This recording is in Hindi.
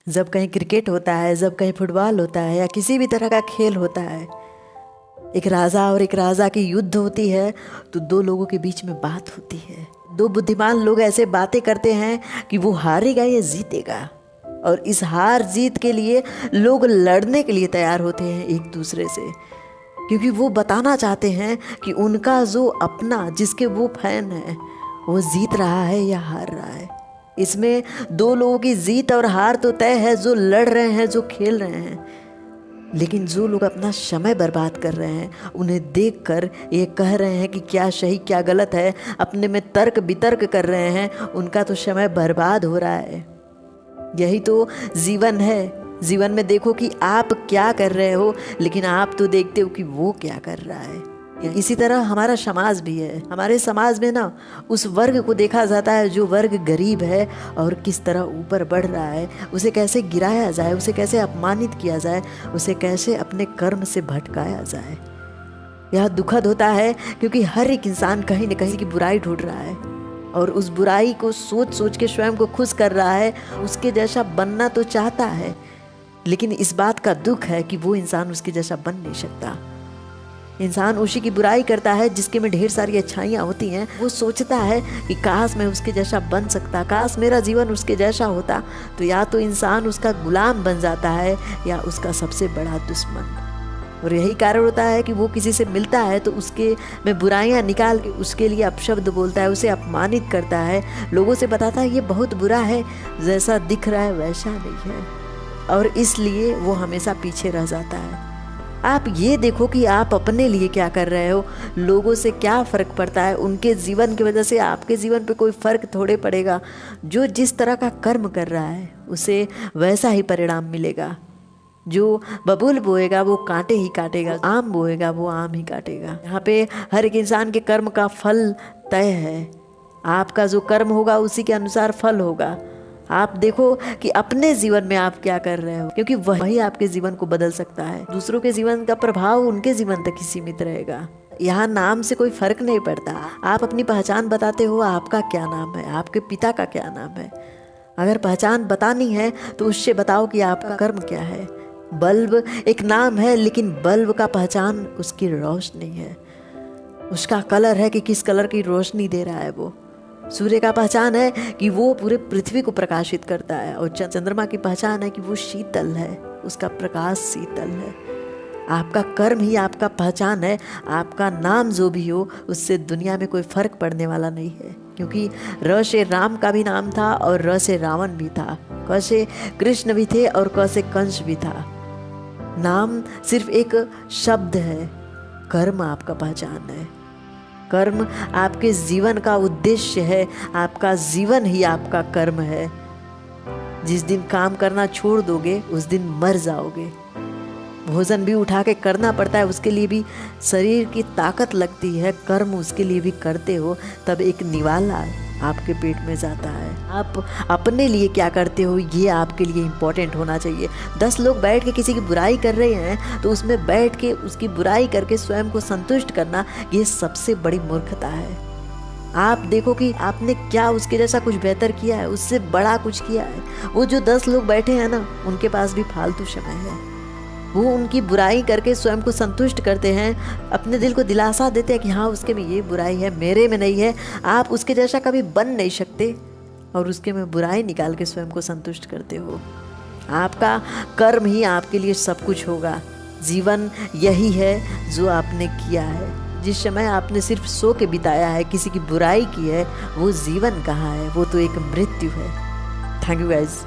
जब कहीं क्रिकेट होता है, जब कहीं फुटबॉल होता है या किसी भी तरह का खेल होता है, एक राजा और एक राजा की युद्ध होती है तो दो लोगों के बीच में बात होती है। दो बुद्धिमान लोग ऐसे बातें करते हैं कि वो हारेगा या जीतेगा, और इस हार जीत के लिए लोग लड़ने के लिए तैयार होते हैं एक दूसरे से, क्योंकि वो बताना चाहते हैं कि उनका जो अपना, जिसके वो फैन है, वो जीत रहा है या हार रहा है। इसमें दो लोगों की जीत और हार तो तय है, जो लड़ रहे हैं, जो खेल रहे हैं। लेकिन जो लोग अपना समय बर्बाद कर रहे हैं, उन्हें देखकर ये कह रहे हैं कि क्या सही क्या गलत है, अपने में तर्क वितर्क कर रहे हैं, उनका तो समय बर्बाद हो रहा है। यही तो जीवन है। जीवन में देखो कि आप क्या कर रहे हो, लेकिन आप तो देखते हो कि वो क्या कर रहा है। इसी तरह हमारा समाज भी है। हमारे समाज में ना उस वर्ग को देखा जाता है जो वर्ग गरीब है और किस तरह ऊपर बढ़ रहा है, उसे कैसे गिराया जाए, उसे कैसे अपमानित किया जाए, उसे कैसे अपने कर्म से भटकाया जाए। यह दुखद होता है क्योंकि हर एक इंसान कहीं न कहीं की बुराई ढूंढ रहा है और उस बुराई को सोच सोच के स्वयं को खुश कर रहा है। उसके जैसा बनना तो चाहता है, लेकिन इस बात का दुख है कि वो इंसान उसके जैसा बन नहीं सकता। इंसान उसी की बुराई करता है जिसके में ढेर सारी अच्छाइयाँ होती हैं। वो सोचता है कि काश मैं उसके जैसा बन सकता, काश मेरा जीवन उसके जैसा होता। तो या तो इंसान उसका गुलाम बन जाता है या उसका सबसे बड़ा दुश्मन। और यही कारण होता है कि वो किसी से मिलता है तो उसके में बुराइयाँ निकाल के उसके लिए अपशब्द बोलता है, उसे अपमानित करता है, लोगों से बताता है ये बहुत बुरा है, जैसा दिख रहा है वैसा नहीं है, और इसलिए वो हमेशा पीछे रह जाता है। आप ये देखो कि आप अपने लिए क्या कर रहे हो, लोगों से क्या फ़र्क पड़ता है। उनके जीवन की वजह से आपके जीवन पे कोई फ़र्क थोड़े पड़ेगा। जो जिस तरह का कर्म कर रहा है उसे वैसा ही परिणाम मिलेगा। जो बबूल बोएगा वो कांटे ही काटेगा, आम बोएगा वो आम ही काटेगा। यहाँ पे हर एक इंसान के कर्म का फल तय है। आपका जो कर्म होगा उसी के अनुसार फल होगा। आप देखो कि अपने जीवन में आप क्या कर रहे हो, क्योंकि वही आपके जीवन को बदल सकता है। दूसरों के जीवन का प्रभाव उनके जीवन तक ही सीमित रहेगा। यहाँ नाम से कोई फर्क नहीं पड़ता। आप अपनी पहचान बताते हो, आपका क्या नाम है, आपके पिता का क्या नाम है। अगर पहचान बतानी है तो उससे बताओ कि आपका कर्म क्या है। बल्ब एक नाम है, लेकिन बल्ब का पहचान उसकी रोशनी है, उसका कलर है कि किस कलर की रोशनी दे रहा है। वो सूर्य का पहचान है कि वो पूरे पृथ्वी को प्रकाशित करता है, और चंद्रमा की पहचान है कि वो शीतल है, उसका प्रकाश शीतल है। आपका कर्म ही आपका पहचान है। आपका नाम जो भी हो उससे दुनिया में कोई फर्क पड़ने वाला नहीं है, क्योंकि र से राम का भी नाम था और र से रावण भी था, क से कृष्ण भी थे और क से कंस भी था। नाम सिर्फ एक शब्द है, कर्म आपका पहचान है। कर्म आपके जीवन का उद्देश्य है। आपका जीवन ही आपका कर्म है। जिस दिन काम करना छोड़ दोगे उस दिन मर जाओगे। भोजन भी उठा के करना पड़ता है, उसके लिए भी शरीर की ताकत लगती है। कर्म उसके लिए भी करते हो, तब एक निवाला आपके पेट में जाता है। आप अपने लिए क्या करते हो ये आपके लिए इम्पोर्टेंट होना चाहिए। 10 लोग बैठ के किसी की बुराई कर रहे हैं तो उसमें बैठ के उसकी बुराई करके स्वयं को संतुष्ट करना, ये सबसे बड़ी मूर्खता है। आप देखो कि आपने क्या उसके जैसा कुछ बेहतर किया है, उससे बड़ा कुछ किया है। वो जो 10 लोग बैठे हैं ना, उनके पास भी फालतू समय है। वो उनकी बुराई करके स्वयं को संतुष्ट करते हैं, अपने दिल को दिलासा देते हैं कि हाँ उसके में ये बुराई है, मेरे में नहीं है। आप उसके जैसा कभी बन नहीं सकते और उसके में बुराई निकाल के स्वयं को संतुष्ट करते हो। आपका कर्म ही आपके लिए सब कुछ होगा। जीवन यही है जो आपने किया है। जिस समय आपने सिर्फ सो के बिताया है, किसी की बुराई की है, वो जीवन कहाँ है, वो तो एक मृत्यु है। Thank you guys.